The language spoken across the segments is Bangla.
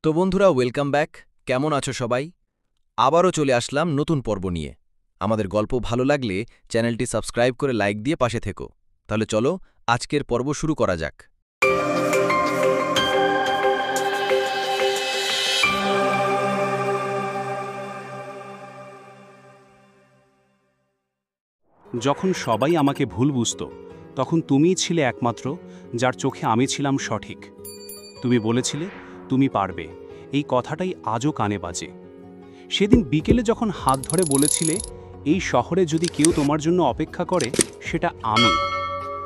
তো বন্ধুরা, ওয়েলকাম ব্যাক। কেমন আছো সবাই? আবারও চলে আসলাম নতুন পর্ব নিয়ে। আমাদের গল্প ভালো লাগলে চ্যানেলটি সাবস্ক্রাইব করে লাইক দিয়ে পাশে থেকো। তাহলে চলো আজকের পর্ব শুরু করা যাক। যখন সবাই আমাকে ভুল বুঝত, তখন তুমিই ছিলে একমাত্র যার চোখে আমি ছিলাম সঠিক। তুমি বলেছিলে তুমি পারবে, এই কথাটাই আজও কানে বাজে। সেদিন বিকেলে যখন হাত ধরে বলেছিলে এই শহরে যদি কেউ তোমার জন্য অপেক্ষা করে সেটা আমি,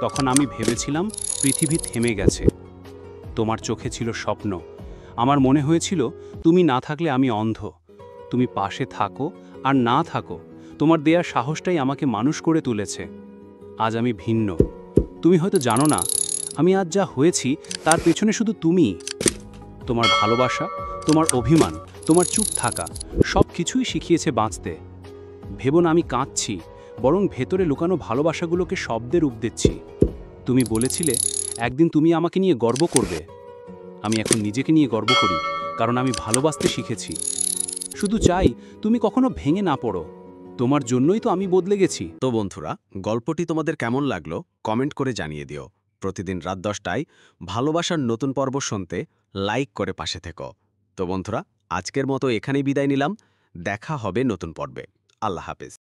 তখন আমি ভেবেছিলাম পৃথিবী থেমে গেছে। তোমার চোখে ছিল স্বপ্ন, আমার মনে হয়েছিল তুমি না থাকলে আমি অন্ধ। তুমি পাশে থাকো আর না থাকো, তোমার দেয়া সাহসটাই আমাকে মানুষ করে তুলেছে। আজ আমি ভিন্ন। তুমি হয়তো জানো না, আমি আজ যা হয়েছি তার পেছনে শুধু তুমিই। তোমার ভালোবাসা, তোমার অভিমান, তোমার চুপ থাকা, সব কিছুই শিখিয়েছে বাঁচতে। ভেবো না আমি কাঁদছি, বরং ভেতরে লুকানো ভালোবাসাগুলোকে শব্দে রূপ দিচ্ছি। তুমি বলেছিলে একদিন তুমি আমাকে নিয়ে গর্ব করবে। আমি এখন নিজেকে নিয়ে গর্ব করি, কারণ আমি ভালোবাসতে শিখেছি। শুধু চাই তুমি কখনো ভেঙে না পড়ো। তোমার জন্যই তো আমি বদলে গেছি। তো বন্ধুরা, গল্পটি তোমাদের কেমন লাগলো কমেন্ট করে জানিয়ে দিও। প্রতিদিন রাত 10টায় ভালোবাসার নতুন পর্ব শুনতে লাইক করে পাশে থেকো। তো বন্ধুরা, আজকের মতো এখানেই বিদায় নিলাম। দেখা হবে নতুন পর্বে। আল্লাহ হাফেজ।